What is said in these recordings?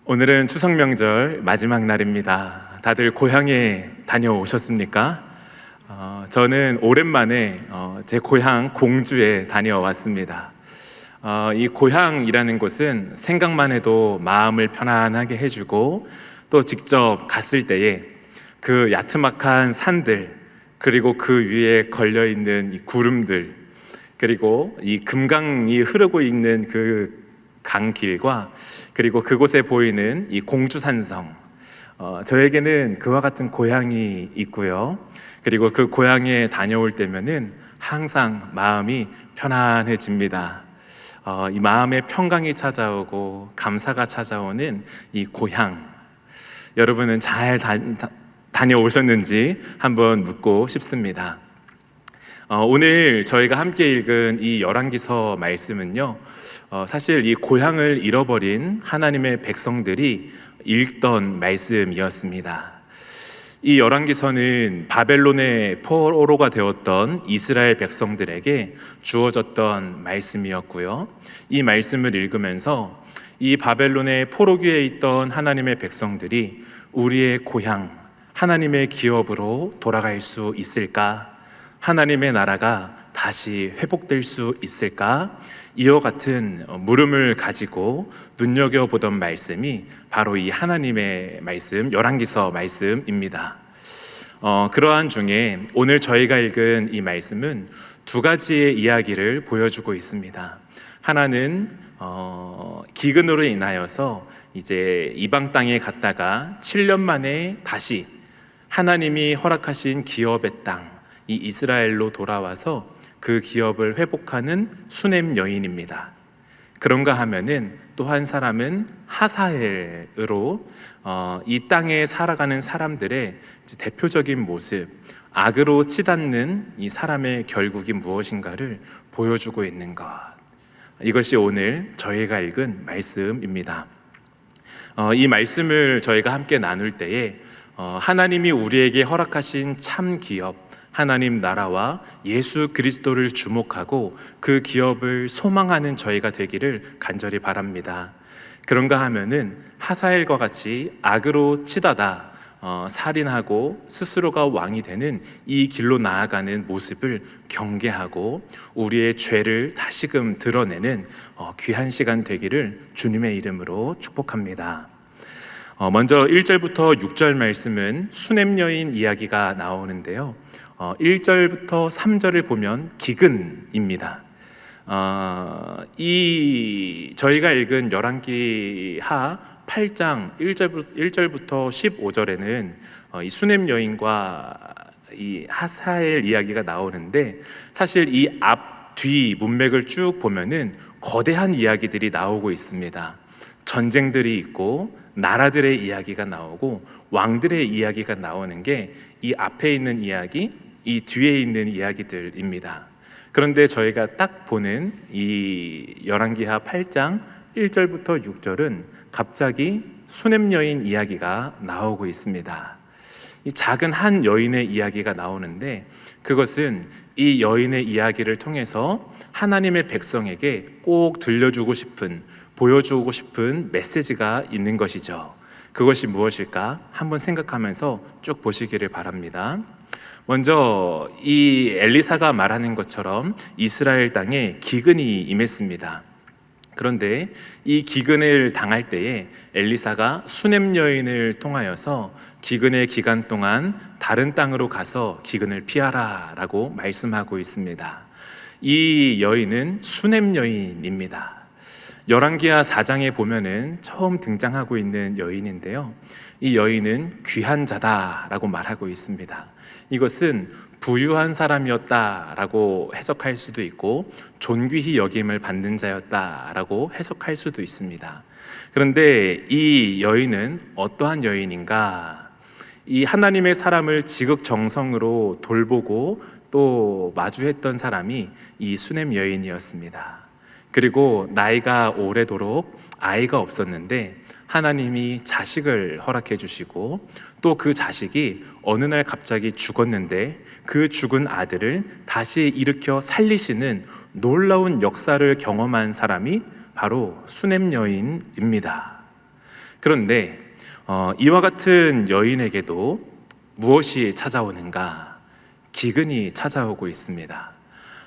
오늘은 추석 명절 마지막 날입니다. 다들 고향에 다녀오셨습니까? 저는 오랜만에 제 고향 공주에 다녀왔습니다. 이 고향이라는 곳은 생각만 해도 마음을 편안하게 해주고, 또 직접 갔을 때에 그 야트막한 산들, 그리고 그 위에 걸려있는 이 구름들, 그리고 이 금강이 흐르고 있는 그 강길과, 그리고 그곳에 보이는 이 공주산성, 저에게는 그와 같은 고향이 있고요. 그리고 그 고향에 다녀올 때면은 항상 마음이 편안해집니다. 이 마음의 평강이 찾아오고 감사가 찾아오는 이 고향, 여러분은 잘 다녀오셨는지 한번 묻고 싶습니다. 오늘 저희가 함께 읽은 이 열왕기서 말씀은요, 사실 이 고향을 잃어버린 하나님의 백성들이 읽던 말씀이었습니다. 이 열왕기서는 바벨론의 포로가 되었던 이스라엘 백성들에게 주어졌던 말씀이었고요. 이 말씀을 읽으면서 이 바벨론의 포로기에 있던 하나님의 백성들이 우리의 고향, 하나님의 기업으로 돌아갈 수 있을까? 하나님의 나라가 다시 회복될 수 있을까? 이와 같은 물음을 가지고 눈여겨보던 말씀이 바로 이 하나님의 말씀, 열왕기서 말씀입니다. 그러한 중에 오늘 저희가 읽은 이 말씀은 두 가지의 이야기를 보여주고 있습니다. 하나는 기근으로 인하여서 이제 이방 땅에 갔다가 7년 만에 다시 하나님이 허락하신 기업의 땅, 이 이스라엘로 돌아와서 그 기업을 회복하는 수넴 여인입니다. 그런가 하면은 또 한 사람은 하사엘으로 이 땅에 살아가는 사람들의 대표적인 모습, 악으로 치닫는 이 사람의 결국이 무엇인가를 보여주고 있는 것, 이것이 오늘 저희가 읽은 말씀입니다. 이 말씀을 저희가 함께 나눌 때에 하나님이 우리에게 허락하신 참 기업, 하나님 나라와 예수 그리스도를 주목하고 그 기업을 소망하는 저희가 되기를 간절히 바랍니다. 그런가 하면은 하사엘과 같이 악으로 치닫아 살인하고 스스로가 왕이 되는 이 길로 나아가는 모습을 경계하고 우리의 죄를 다시금 드러내는 귀한 시간 되기를 주님의 이름으로 축복합니다. 먼저 1절부터 6절 말씀은 수넴 여인 이야기가 나오는데요. 1절부터 3절을 보면 기근입니다. 저희가 읽은 열왕기하 8장 1절부터 15절에는 이 수넴 여인과 이 하사엘 이야기가 나오는데, 사실 이 뒤 문맥을 쭉 보면은 거대한 이야기들이 나오고 있습니다. 전쟁들이 있고 나라들의 이야기가 나오고 왕들의 이야기가 나오는 게 이 앞에 있는 이야기, 이 뒤에 있는 이야기들입니다. 그런데 저희가 딱 보는 이 열왕기하 8장 1절부터 6절은 갑자기 수넴 여인 이야기가 나오고 있습니다. 이 작은 한 여인의 이야기가 나오는데, 그것은 이 여인의 이야기를 통해서 하나님의 백성에게 꼭 들려주고 싶은, 보여주고 싶은 메시지가 있는 것이죠. 그것이 무엇일까? 한번 생각하면서 쭉 보시기를 바랍니다. 먼저 이 엘리사가 말하는 것처럼 이스라엘 땅에 기근이 임했습니다. 그런데 이 기근을 당할 때에 엘리사가 수넴 여인을 통하여서 기근의 기간 동안 다른 땅으로 가서 기근을 피하라 라고 말씀하고 있습니다. 이 여인은 수넴 여인입니다. 열왕기하 4장에 보면은 처음 등장하고 있는 여인인데요, 이 여인은 귀한 자다라고 말하고 있습니다. 이것은 부유한 사람이었다라고 해석할 수도 있고 존귀히 여김을 받는 자였다라고 해석할 수도 있습니다. 그런데 이 여인은 어떠한 여인인가? 이 하나님의 사람을 지극정성으로 돌보고 또 마주했던 사람이 이 수넴 여인이었습니다. 그리고 나이가 오래도록 아이가 없었는데 하나님이 자식을 허락해 주시고, 또 그 자식이 어느 날 갑자기 죽었는데 그 죽은 아들을 다시 일으켜 살리시는 놀라운 역사를 경험한 사람이 바로 수넴 여인입니다. 그런데 이와 같은 여인에게도 무엇이 찾아오는가? 기근이 찾아오고 있습니다.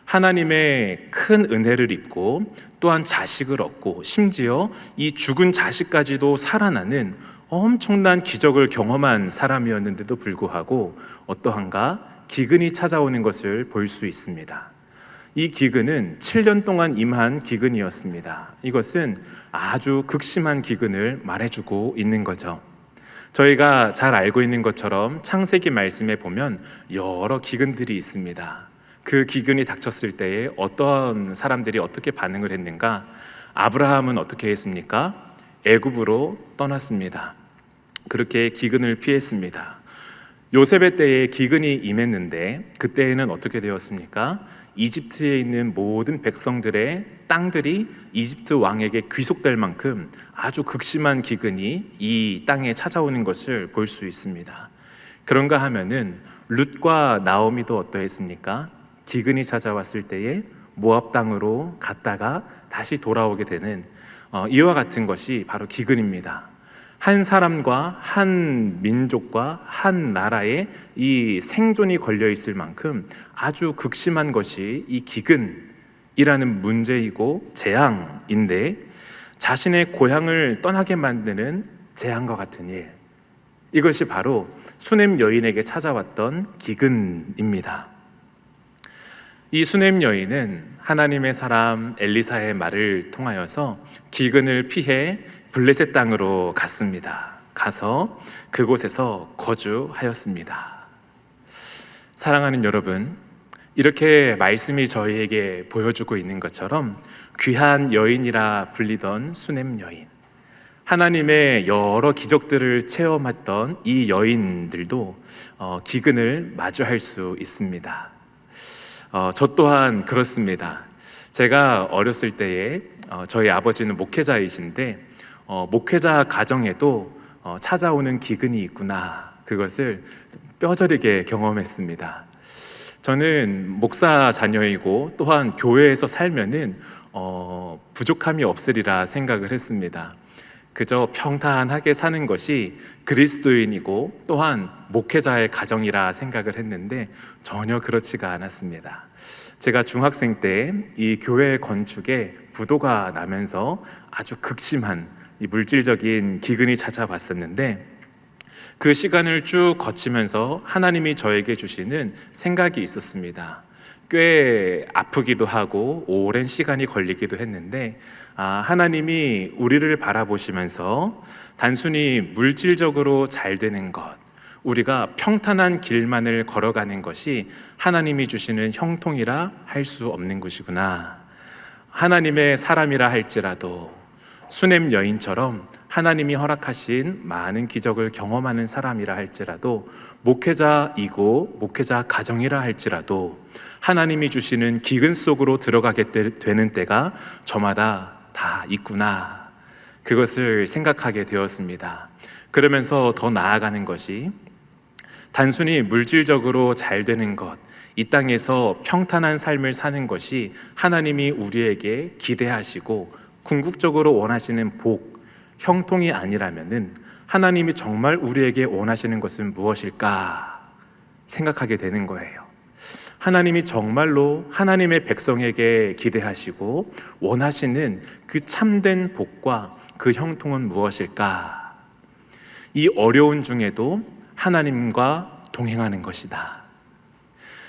하나님의 큰 은혜를 입고 또한 자식을 얻고 심지어 이 죽은 자식까지도 살아나는 엄청난 기적을 경험한 사람이었는데도 불구하고 어떠한가? 기근이 찾아오는 것을 볼 수 있습니다. 이 기근은 7년 동안 임한 기근이었습니다. 이것은 아주 극심한 기근을 말해주고 있는 거죠. 저희가 잘 알고 있는 것처럼 창세기 말씀에 보면 여러 기근들이 있습니다. 그 기근이 닥쳤을 때에 어떤 사람들이 어떻게 반응을 했는가? 아브라함은 어떻게 했습니까? 애굽으로 떠났습니다. 그렇게 기근을 피했습니다. 요셉의 때에 기근이 임했는데 그때에는 어떻게 되었습니까? 이집트에 있는 모든 백성들의 땅들이 이집트 왕에게 귀속될 만큼 아주 극심한 기근이 이 땅에 찾아오는 것을 볼 수 있습니다. 그런가 하면은 룻과 나오미도 어떠했습니까? 기근이 찾아왔을 때에 모압 땅으로 갔다가 다시 돌아오게 되는 이와 같은 것이 바로 기근입니다. 한 사람과 한 민족과 한 나라의 이 생존이 걸려 있을 만큼 아주 극심한 것이 이 기근이라는 문제이고 재앙인데, 자신의 고향을 떠나게 만드는 재앙과 같은 일, 이것이 바로 수넴 여인에게 찾아왔던 기근입니다. 이 수넴 여인은 하나님의 사람 엘리사의 말을 통하여서 기근을 피해 블레셋 땅으로 갔습니다. 가서 그곳에서 거주하였습니다. 사랑하는 여러분, 이렇게 말씀이 저희에게 보여주고 있는 것처럼 귀한 여인이라 불리던 수넴 여인, 하나님의 여러 기적들을 체험했던 이 여인들도 기근을 마주할 수 있습니다. 저 또한 그렇습니다. 제가 어렸을 때에 저희 아버지는 목회자이신데 목회자 가정에도 찾아오는 기근이 있구나, 그것을 뼈저리게 경험했습니다. 저는 목사 자녀이고 또한 교회에서 살면은 부족함이 없으리라 생각을 했습니다. 그저 평탄하게 사는 것이 그리스도인이고 또한 목회자의 가정이라 생각을 했는데 전혀 그렇지가 않았습니다. 제가 중학생 때 이 교회 건축에 부도가 나면서 아주 극심한 이 물질적인 기근이 찾아왔었는데, 그 시간을 쭉 거치면서 하나님이 저에게 주시는 생각이 있었습니다. 꽤 아프기도 하고 오랜 시간이 걸리기도 했는데 하나님이 우리를 바라보시면서 단순히 물질적으로 잘 되는 것, 우리가 평탄한 길만을 걸어가는 것이 하나님이 주시는 형통이라 할 수 없는 것이구나. 하나님의 사람이라 할지라도 수넴 여인처럼 하나님이 허락하신 많은 기적을 경험하는 사람이라 할지라도, 목회자이고 목회자 가정이라 할지라도 하나님이 주시는 기근 속으로 들어가게 되는 때가 저마다 다 있구나, 그것을 생각하게 되었습니다. 그러면서 더 나아가는 것이 단순히 물질적으로 잘 되는 것, 이 땅에서 평탄한 삶을 사는 것이 하나님이 우리에게 기대하시고 궁극적으로 원하시는 복, 형통이 아니라면은 하나님이 정말 우리에게 원하시는 것은 무엇일까 생각하게 되는 거예요. 하나님이 정말로 하나님의 백성에게 기대하시고 원하시는 그 참된 복과 그 형통은 무엇일까? 이 어려운 중에도 하나님과 동행하는 것이다.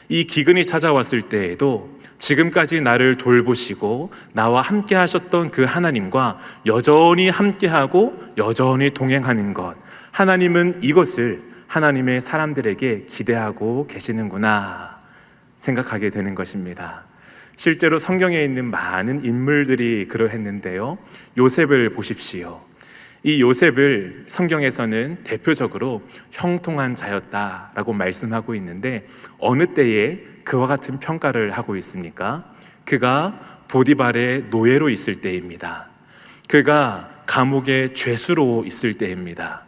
이 기근이 찾아왔을 때에도 지금까지 나를 돌보시고 나와 함께 하셨던 그 하나님과 여전히 함께하고 여전히 동행하는 것, 하나님은 이것을 하나님의 사람들에게 기대하고 계시는구나 생각하게 되는 것입니다. 실제로 성경에 있는 많은 인물들이 그러했는데요, 요셉을 보십시오. 이 요셉을 성경에서는 대표적으로 형통한 자였다라고 말씀하고 있는데, 어느 때에 그와 같은 평가를 하고 있습니까? 그가 보디발의 노예로 있을 때입니다. 그가 감옥의 죄수로 있을 때입니다.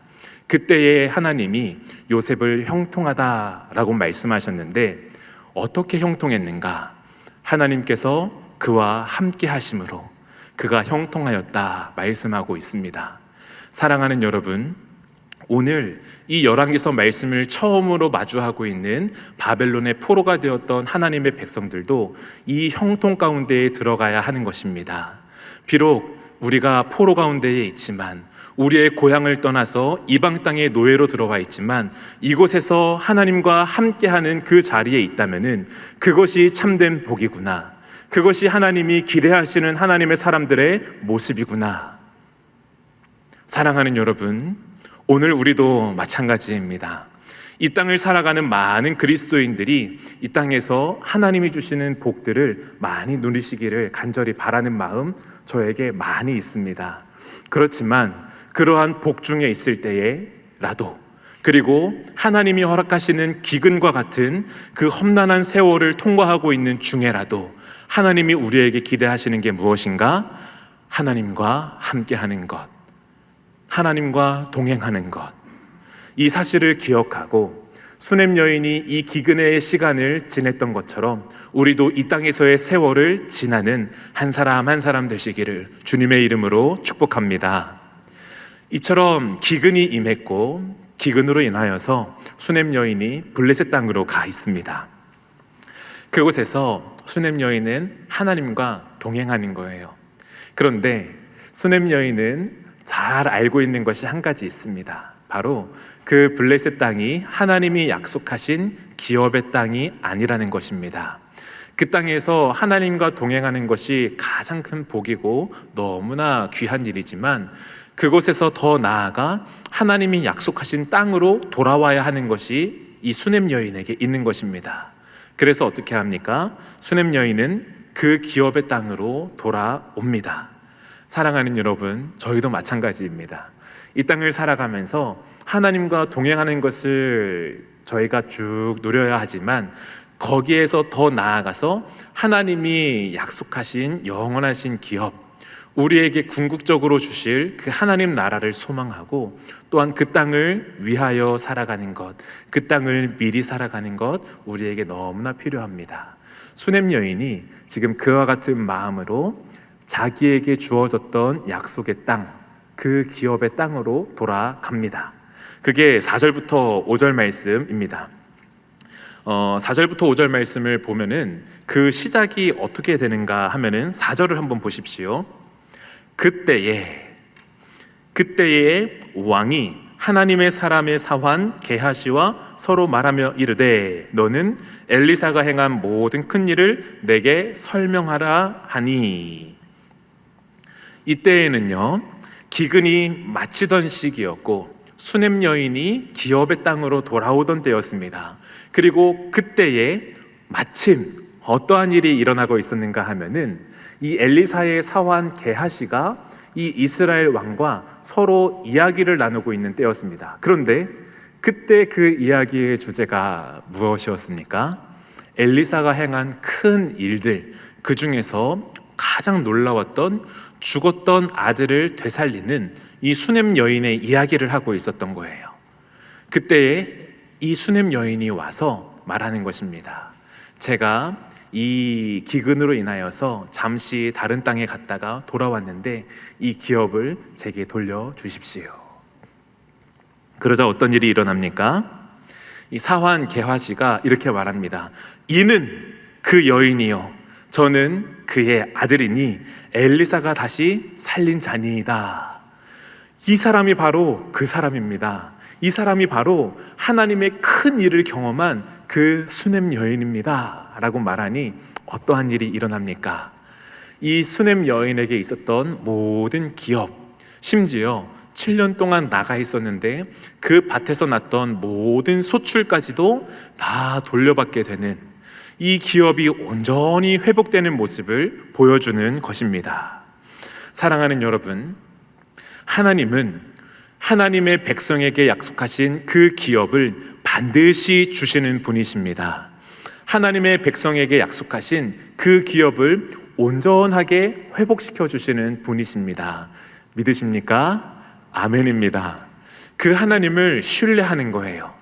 그때에 하나님이 요셉을 형통하다라고 말씀하셨는데, 어떻게 형통했는가? 하나님께서 그와 함께 하심으로 그가 형통하였다 말씀하고 있습니다. 사랑하는 여러분, 오늘 이 열왕기서 말씀을 처음으로 마주하고 있는 바벨론의 포로가 되었던 하나님의 백성들도 이 형통 가운데에 들어가야 하는 것입니다. 비록 우리가 포로 가운데에 있지만, 우리의 고향을 떠나서 이방 땅의 노예로 들어와 있지만, 이곳에서 하나님과 함께하는 그 자리에 있다면은 그것이 참된 복이구나, 그것이 하나님이 기대하시는 하나님의 사람들의 모습이구나. 사랑하는 여러분, 오늘 우리도 마찬가지입니다. 이 땅을 살아가는 많은 그리스도인들이 이 땅에서 하나님이 주시는 복들을 많이 누리시기를 간절히 바라는 마음 저에게 많이 있습니다. 그렇지만 그러한 복 중에 있을 때에라도, 그리고 하나님이 허락하시는 기근과 같은 그 험난한 세월을 통과하고 있는 중에라도 하나님이 우리에게 기대하시는 게 무엇인가? 하나님과 함께하는 것, 하나님과 동행하는 것. 이 사실을 기억하고 수넴 여인이 이 기근의 시간을 지냈던 것처럼 우리도 이 땅에서의 세월을 지나는 한 사람 한 사람 되시기를 주님의 이름으로 축복합니다. 이처럼 기근이 임했고, 기근으로 인하여서 수넴 여인이 블레셋 땅으로 가 있습니다. 그곳에서 수넴 여인은 하나님과 동행하는 거예요. 그런데 수넴 여인은 잘 알고 있는 것이 한 가지 있습니다. 바로 그 블레셋 땅이 하나님이 약속하신 기업의 땅이 아니라는 것입니다. 그 땅에서 하나님과 동행하는 것이 가장 큰 복이고 너무나 귀한 일이지만, 그곳에서 더 나아가 하나님이 약속하신 땅으로 돌아와야 하는 것이 이 수넴 여인에게 있는 것입니다. 그래서 어떻게 합니까? 수넴 여인은 그 기업의 땅으로 돌아옵니다. 사랑하는 여러분, 저희도 마찬가지입니다. 이 땅을 살아가면서 하나님과 동행하는 것을 저희가 쭉 누려야 하지만, 거기에서 더 나아가서 하나님이 약속하신 영원하신 기업, 우리에게 궁극적으로 주실 그 하나님 나라를 소망하고, 또한 그 땅을 위하여 살아가는 것, 그 땅을 미리 살아가는 것, 우리에게 너무나 필요합니다. 수넴 여인이 지금 그와 같은 마음으로 자기에게 주어졌던 약속의 땅, 그 기업의 땅으로 돌아갑니다. 그게 4절부터 5절 말씀입니다. 4절부터 5절 말씀을 보면은 그 시작이 어떻게 되는가 하면은 4절을 한번 보십시오. 그때에 왕이 하나님의 사람의 사환 게하시와 서로 말하며 이르되, 너는 엘리사가 행한 모든 큰 일을 내게 설명하라 하니. 이때에는요, 기근이 마치던 시기였고 수넴 여인이 기업의 땅으로 돌아오던 때였습니다. 그리고 그때에 마침 어떠한 일이 일어나고 있었는가 하면은, 이 엘리사의 사환 게하시가 이 이스라엘 왕과 서로 이야기를 나누고 있는 때였습니다. 그런데 그때 그 이야기의 주제가 무엇이었습니까? 엘리사가 행한 큰 일들, 그 중에서 가장 놀라웠던 죽었던 아들을 되살리는 이 수넴 여인의 이야기를 하고 있었던 거예요. 그때에 이 수넴 여인이 와서 말하는 것입니다. 제가 이 기근으로 인하여서 잠시 다른 땅에 갔다가 돌아왔는데 이 기업을 제게 돌려주십시오. 그러자 어떤 일이 일어납니까? 이 사환 게하시가 이렇게 말합니다. 이는 그 여인이요, 저는 그의 아들이니 엘리사가 다시 살린 자니이다. 이 사람이 바로 그 사람입니다. 이 사람이 바로 하나님의 큰 일을 경험한 그 수넴 여인입니다 라고 말하니 어떠한 일이 일어납니까? 이 수넴 여인에게 있었던 모든 기업, 심지어 7년 동안 나가 있었는데 그 밭에서 났던 모든 소출까지도 다 돌려받게 되는, 이 기업이 온전히 회복되는 모습을 보여주는 것입니다. 사랑하는 여러분, 하나님은 하나님의 백성에게 약속하신 그 기업을 반드시 주시는 분이십니다. 하나님의 백성에게 약속하신 그 기업을 온전하게 회복시켜 주시는 분이십니다. 믿으십니까? 아멘입니다. 그 하나님을 신뢰하는 거예요.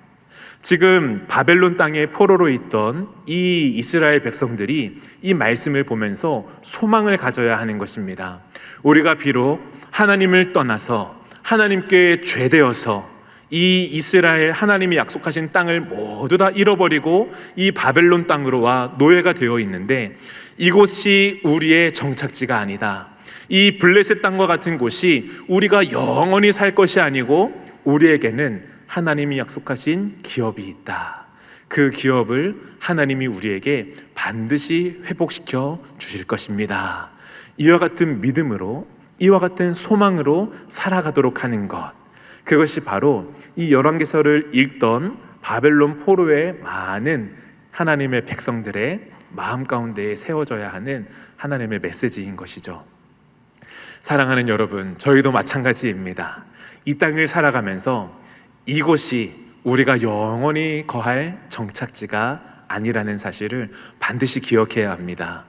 지금 바벨론 땅에 포로로 있던 이 이스라엘 백성들이 이 말씀을 보면서 소망을 가져야 하는 것입니다. 우리가 비록 하나님을 떠나서 하나님께 죄되어서 이 이스라엘 하나님이 약속하신 땅을 모두 다 잃어버리고 이 바벨론 땅으로 와 노예가 되어 있는데, 이곳이 우리의 정착지가 아니다. 이 블레셋 땅과 같은 곳이 우리가 영원히 살 것이 아니고 우리에게는 하나님이 약속하신 기업이 있다. 그 기업을 하나님이 우리에게 반드시 회복시켜 주실 것입니다. 이와 같은 믿음으로, 이와 같은 소망으로 살아가도록 하는 것, 그것이 바로 이 열왕기서를 읽던 바벨론 포로의 많은 하나님의 백성들의 마음 가운데에 세워져야 하는 하나님의 메시지인 것이죠. 사랑하는 여러분, 저희도 마찬가지입니다. 이 땅을 살아가면서 이곳이 우리가 영원히 거할 정착지가 아니라는 사실을 반드시 기억해야 합니다.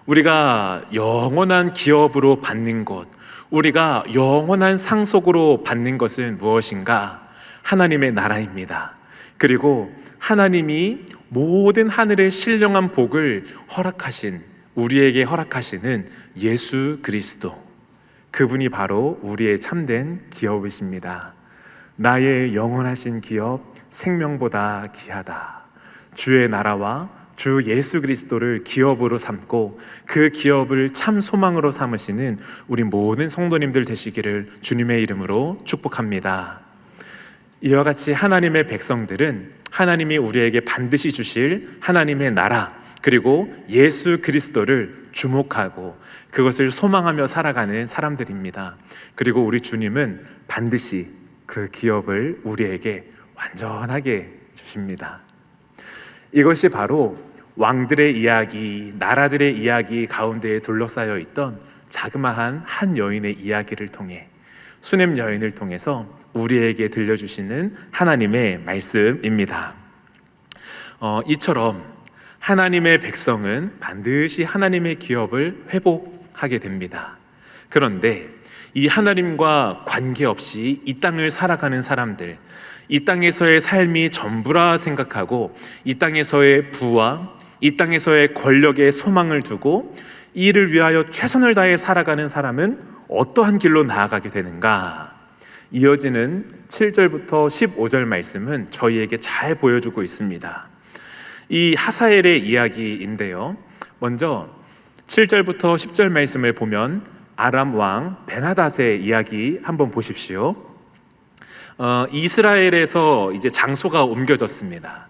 우리가 영원한 기업으로 받는 곳, 우리가 영원한 상속으로 받는 것은 무엇인가? 하나님의 나라입니다. 그리고 하나님이 모든 하늘의 신령한 복을 우리에게 허락하시는 예수 그리스도, 그분이 바로 우리의 참된 기업이십니다. 나의 영원하신 기업, 생명보다 귀하다. 주의 나라와 주 예수 그리스도를 기업으로 삼고 그 기업을 참 소망으로 삼으시는 우리 모든 성도님들 되시기를 주님의 이름으로 축복합니다. 이와 같이 하나님의 백성들은 하나님이 우리에게 반드시 주실 하나님의 나라, 그리고 예수 그리스도를 주목하고 그것을 소망하며 살아가는 사람들입니다. 그리고 우리 주님은 반드시 그 기업을 우리에게 완전하게 주십니다. 이것이 바로 왕들의 이야기, 나라들의 이야기 가운데에 둘러싸여 있던 자그마한 한 여인의 이야기를 통해, 수넴 여인을 통해서 우리에게 들려주시는 하나님의 말씀입니다. 이처럼 하나님의 백성은 반드시 하나님의 기업을 회복하게 됩니다. 그런데 이 하나님과 관계없이 이 땅을 살아가는 사람들, 이 땅에서의 삶이 전부라 생각하고 이 땅에서의 부와 이 땅에서의 권력에 소망을 두고 이를 위하여 최선을 다해 살아가는 사람은 어떠한 길로 나아가게 되는가? 이어지는 7절부터 15절 말씀은 저희에게 잘 보여주고 있습니다. 이 하사엘의 이야기인데요, 먼저 7절부터 10절 말씀을 보면 아람 왕 베나닷의 이야기 한번 보십시오. 이스라엘에서 이제 장소가 옮겨졌습니다.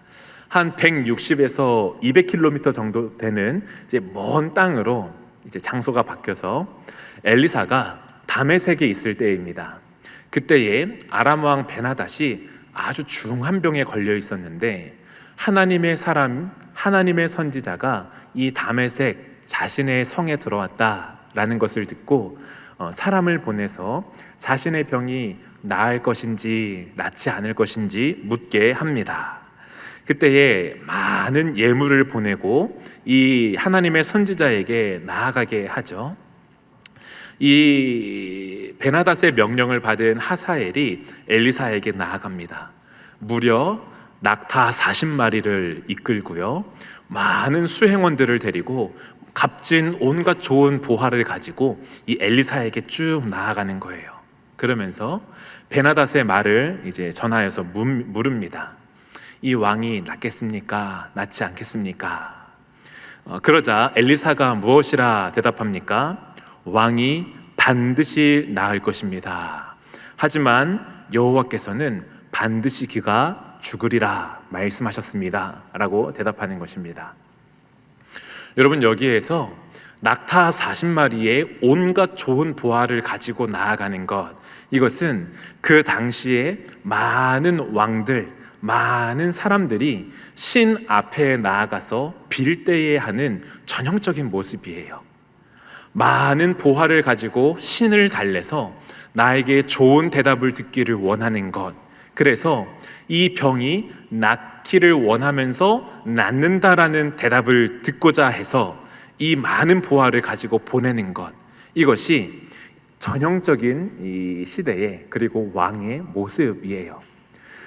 한 160에서 200km 정도 되는 이제 먼 땅으로 이제 장소가 바뀌어서 엘리사가 다메섹에 있을 때입니다. 그때에 아람 왕 베나닷이 아주 중한 병에 걸려 있었는데, 하나님의 사람, 하나님의 선지자가 이 다메섹 자신의 성에 들어왔다라는 것을 듣고 사람을 보내서 자신의 병이 나을 것인지 낫지 않을 것인지 묻게 합니다. 그때에 많은 예물을 보내고 이 하나님의 선지자에게 나아가게 하죠. 이 베나닷의 명령을 받은 하사엘이 엘리사에게 나아갑니다. 무려 낙타 40마리를 이끌고요, 많은 수행원들을 데리고 값진 온갖 좋은 보화를 가지고 이 엘리사에게 쭉 나아가는 거예요. 그러면서 베나닷의 말을 이제 전하여서 물읍니다. 이 왕이 낫겠습니까? 낫지 않겠습니까? 그러자 엘리사가 무엇이라 대답합니까? 왕이 반드시 나을 것입니다. 하지만 여호와께서는 반드시 그가 죽으리라 말씀하셨습니다 라고 대답하는 것입니다. 여러분, 여기에서 낙타 40마리의 온갖 좋은 보화를 가지고 나아가는 것, 이것은 그 당시에 많은 왕들, 많은 사람들이 신 앞에 나아가서 빌대에 하는 전형적인 모습이에요. 많은 보화를 가지고 신을 달래서 나에게 좋은 대답을 듣기를 원하는 것, 그래서 이 병이 낫기를 원하면서 낫는다라는 대답을 듣고자 해서 이 많은 보화를 가지고 보내는 것, 이것이 전형적인 이 시대의, 그리고 왕의 모습이에요.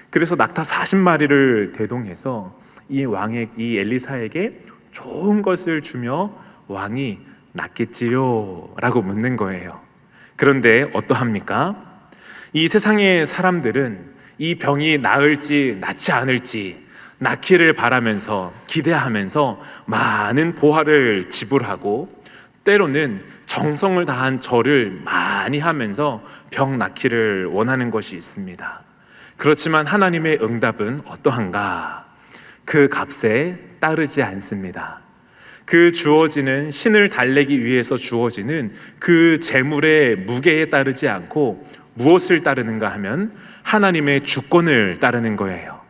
그래서 낙타 40마리를 대동해서 이 엘리사에게 좋은 것을 주며 왕이 낫겠지요? 라고 묻는 거예요. 그런데 어떠합니까? 이 세상의 사람들은 이 병이 나을지 낫지 않을지 낫기를 바라면서 기대하면서 많은 보화를 지불하고 때로는 정성을 다한 절을 많이 하면서 병 낫기를 원하는 것이 있습니다. 그렇지만 하나님의 응답은 어떠한가? 그 값에 따르지 않습니다. 그 주어지는 신을 달래기 위해서 주어지는 그 재물의 무게에 따르지 않고 무엇을 따르는가 하면 하나님의 주권을 따르는 거예요.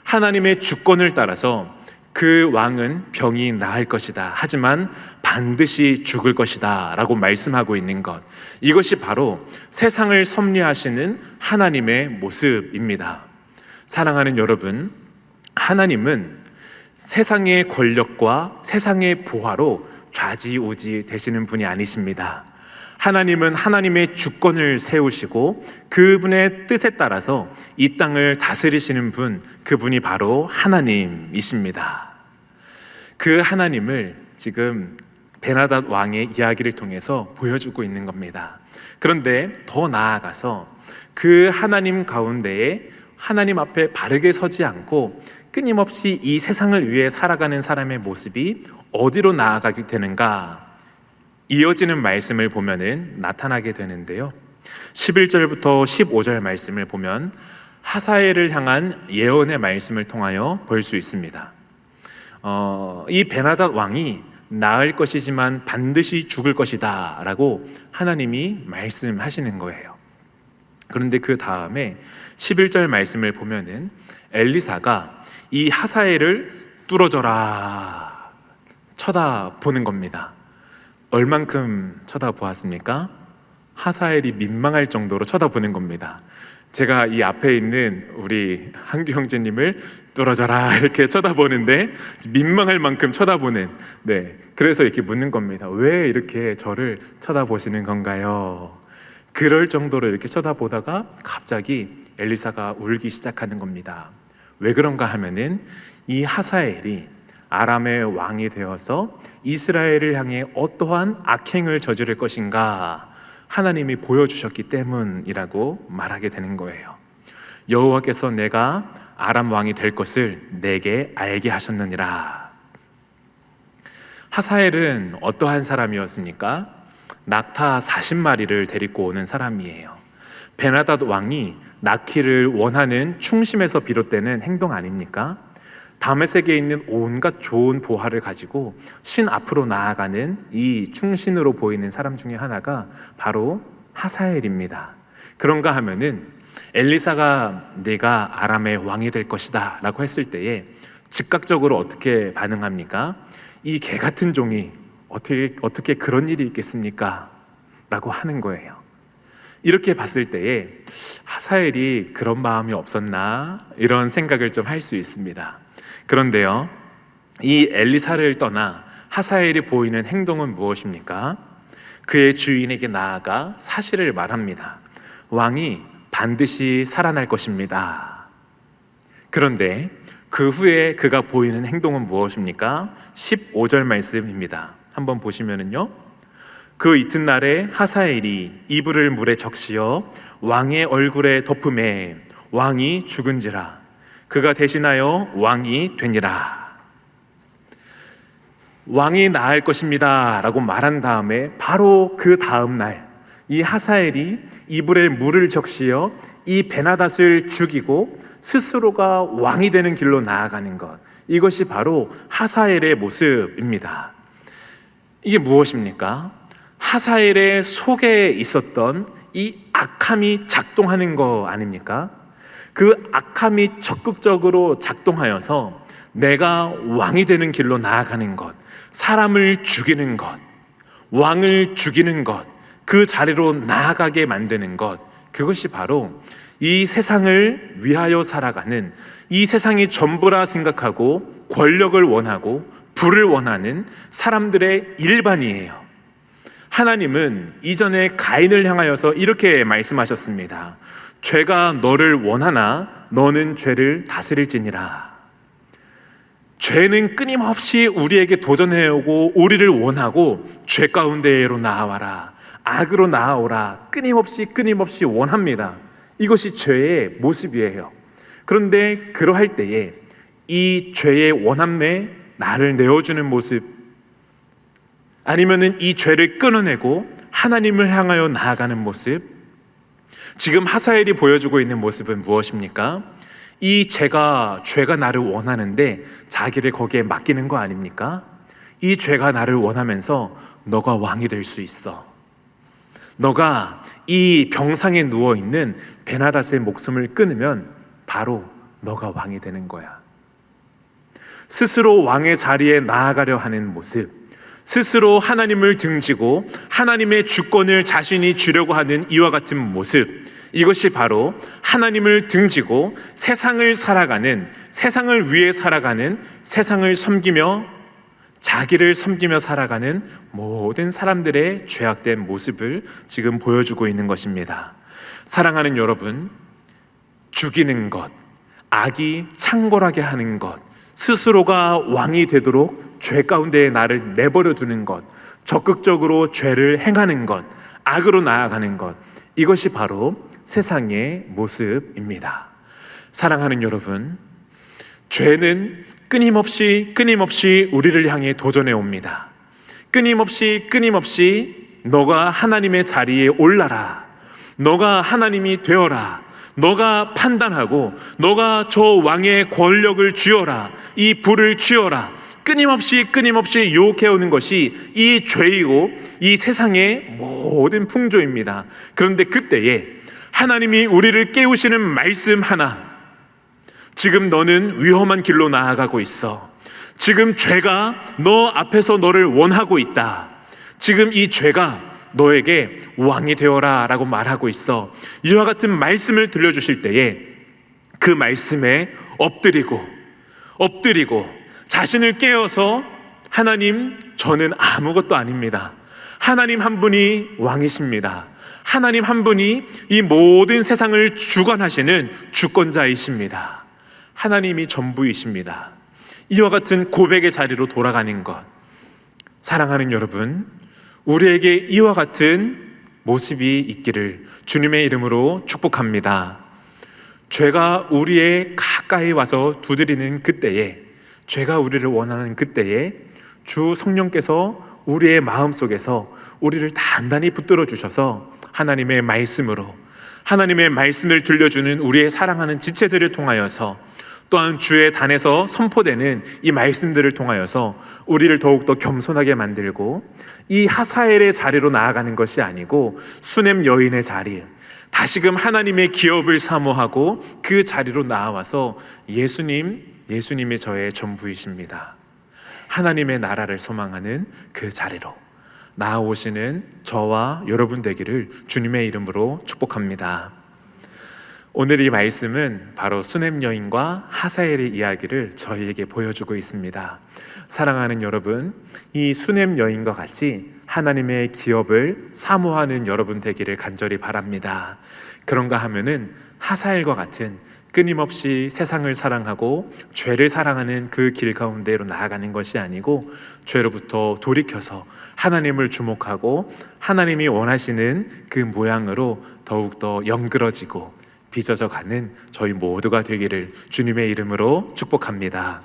하나님의 주권을 따라서 그 왕은 병이 나을 것이다. 하지만 반드시 죽을 것이다. 라고 말씀하고 있는 것. 이것이 바로 세상을 섭리하시는 하나님의 모습입니다. 사랑하는 여러분, 하나님은 세상의 권력과 세상의 보화로 좌지우지 되시는 분이 아니십니다. 하나님은 하나님의 주권을 세우시고 그분의 뜻에 따라서 이 땅을 다스리시는 분, 그분이 바로 하나님이십니다. 그 하나님을 지금 베나닷 왕의 이야기를 통해서 보여주고 있는 겁니다. 그런데 더 나아가서 그 하나님 가운데에 하나님 앞에 바르게 서지 않고 끊임없이 이 세상을 위해 살아가는 사람의 모습이 어디로 나아가게 되는가? 이어지는 말씀을 보면은 나타나게 되는데요. 11절부터 15절 말씀을 보면 하사엘을 향한 예언의 말씀을 통하여 볼 수 있습니다. 이 베나닷 왕이 나을 것이지만 반드시 죽을 것이다 라고 하나님이 말씀하시는 거예요. 그런데 그 다음에 11절 말씀을 보면은 엘리사가 이 하사엘을 뚫어져라 쳐다보는 겁니다. 얼만큼 쳐다보았습니까? 하사엘이 민망할 정도로 쳐다보는 겁니다. 제가 이 앞에 있는 우리 한규 형제님을 뚫어져라 이렇게 쳐다보는데 민망할 만큼 쳐다보는, 그래서 이렇게 묻는 겁니다. 왜 이렇게 저를 쳐다보시는 건가요? 그럴 정도로 이렇게 쳐다보다가 갑자기 엘리사가 울기 시작하는 겁니다. 왜 그런가 하면은 이 하사엘이 아람의 왕이 되어서 이스라엘을 향해 어떠한 악행을 저지를 것인가 하나님이 보여주셨기 때문이라고 말하게 되는 거예요. 여호와께서 내가 아람 왕이 될 것을 내게 알게 하셨느니라. 하사엘은 어떠한 사람이었습니까? 낙타 40마리를 데리고 오는 사람이에요. 베나닷 왕이 낳기를 원하는 충심에서 비롯되는 행동 아닙니까? 다메섹에 있는 온갖 좋은 보화를 가지고 신 앞으로 나아가는 이 충신으로 보이는 사람 중에 하나가 바로 하사엘입니다. 그런가 하면은 엘리사가 내가 아람의 왕이 될 것이다 라고 했을 때에 즉각적으로 어떻게 반응합니까? 이 개 같은 종이 어떻게 그런 일이 있겠습니까? 라고 하는 거예요. 이렇게 봤을 때에 하사엘이 그런 마음이 없었나 이런 생각을 좀 할 수 있습니다. 그런데요, 이 엘리사를 떠나 하사엘이 보이는 행동은 무엇입니까? 그의 주인에게 나아가 사실을 말합니다. 왕이 반드시 살아날 것입니다. 그런데 그 후에 그가 보이는 행동은 무엇입니까? 15절 말씀입니다. 한번 보시면은요, 그 이튿날에 하사엘이 이불을 물에 적시어 왕의 얼굴에 덮음에 왕이 죽은지라 그가 대신하여 왕이 되니라. 왕이 나을 것입니다 라고 말한 다음에 바로 그 다음 날 이 하사엘이 이불에 물을 적시어 이 베나닷을 죽이고 스스로가 왕이 되는 길로 나아가는 것, 이것이 바로 하사엘의 모습입니다. 이게 무엇입니까? 하사엘의 속에 있었던 이 악함이 작동하는 거 아닙니까? 그 악함이 적극적으로 작동하여서 내가 왕이 되는 길로 나아가는 것, 사람을 죽이는 것, 왕을 죽이는 것, 그 자리로 나아가게 만드는 것, 그것이 바로 이 세상을 위하여 살아가는, 이 세상이 전부라 생각하고 권력을 원하고 부를 원하는 사람들의 일반이에요. 하나님은 이전에 가인을 향하여서 이렇게 말씀하셨습니다. 죄가 너를 원하나 너는 죄를 다스릴지니라. 죄는 끊임없이 우리에게 도전해오고 우리를 원하고 죄 가운데로 나아와라, 악으로 나아오라, 끊임없이 원합니다. 이것이 죄의 모습이에요. 그런데 그러할 때에 이 죄의 원함에 나를 내어주는 모습, 아니면은 이 죄를 끊어내고 하나님을 향하여 나아가는 모습, 지금 하사엘이 보여주고 있는 모습은 무엇입니까? 이 죄가 나를 원하는데 자기를 거기에 맡기는 거 아닙니까? 이 죄가 나를 원하면서 너가 왕이 될 수 있어. 너가 이 병상에 누워있는 베나닷의 목숨을 끊으면 바로 너가 왕이 되는 거야. 스스로 왕의 자리에 나아가려 하는 모습, 스스로 하나님을 등지고 하나님의 주권을 자신이 주려고 하는 이와 같은 모습, 이것이 바로 하나님을 등지고 세상을 살아가는, 세상을 위해 살아가는, 세상을 섬기며 자기를 섬기며 살아가는 모든 사람들의 죄악된 모습을 지금 보여주고 있는 것입니다. 사랑하는 여러분, 죽이는 것, 악이 창궐하게 하는 것, 스스로가 왕이 되도록 죄 가운데에 나를 내버려 두는 것, 적극적으로 죄를 행하는 것, 악으로 나아가는 것, 이것이 바로 세상의 모습입니다. 사랑하는 여러분, 죄는 끊임없이 우리를 향해 도전해 옵니다. 끊임없이 너가 하나님의 자리에 올라라, 너가 하나님이 되어라, 너가 판단하고 너가 저 왕의 권력을 쥐어라, 이 불을 쥐어라, 끊임없이 유혹해오는 것이 이 죄이고 이 세상의 모든 풍조입니다. 그런데 그때에 하나님이 우리를 깨우시는 말씀 하나, 지금 너는 위험한 길로 나아가고 있어. 지금 죄가 너 앞에서 너를 원하고 있다. 지금 이 죄가 너에게 왕이 되어라 라고 말하고 있어. 이와 같은 말씀을 들려주실 때에 그 말씀에 엎드리고 자신을 깨어서, 하나님, 저는 아무것도 아닙니다. 하나님 한 분이 왕이십니다. 하나님 한 분이 이 모든 세상을 주관하시는 주권자이십니다. 하나님이 전부이십니다. 이와 같은 고백의 자리로 돌아가는 것, 사랑하는 여러분, 우리에게 이와 같은 모습이 있기를 주님의 이름으로 축복합니다. 죄가 우리의 가까이 와서 두드리는 그때에, 죄가 우리를 원하는 그때에 주 성령께서 우리의 마음속에서 우리를 단단히 붙들어 주셔서 하나님의 말씀으로, 하나님의 말씀을 들려주는 우리의 사랑하는 지체들을 통하여서, 또한 주의 단에서 선포되는 이 말씀들을 통하여서 우리를 더욱더 겸손하게 만들고, 이 하사엘의 자리로 나아가는 것이 아니고 수넴 여인의 자리, 다시금 하나님의 기업을 사모하고 그 자리로 나아와서 예수님이 저의 전부이십니다, 하나님의 나라를 소망하는 그 자리로 나아오시는 저와 여러분 되기를 주님의 이름으로 축복합니다. 오늘 이 말씀은 바로 수넴 여인과 하사엘의 이야기를 저희에게 보여주고 있습니다. 사랑하는 여러분, 이 수넴 여인과 같이 하나님의 기업을 사모하는 여러분 되기를 간절히 바랍니다. 그런가 하면은 하사엘과 같은 끊임없이 세상을 사랑하고 죄를 사랑하는 그 길 가운데로 나아가는 것이 아니고, 죄로부터 돌이켜서 하나님을 주목하고 하나님이 원하시는 그 모양으로 더욱더 영그러지고 빚어져 가는 저희 모두가 되기를 주님의 이름으로 축복합니다.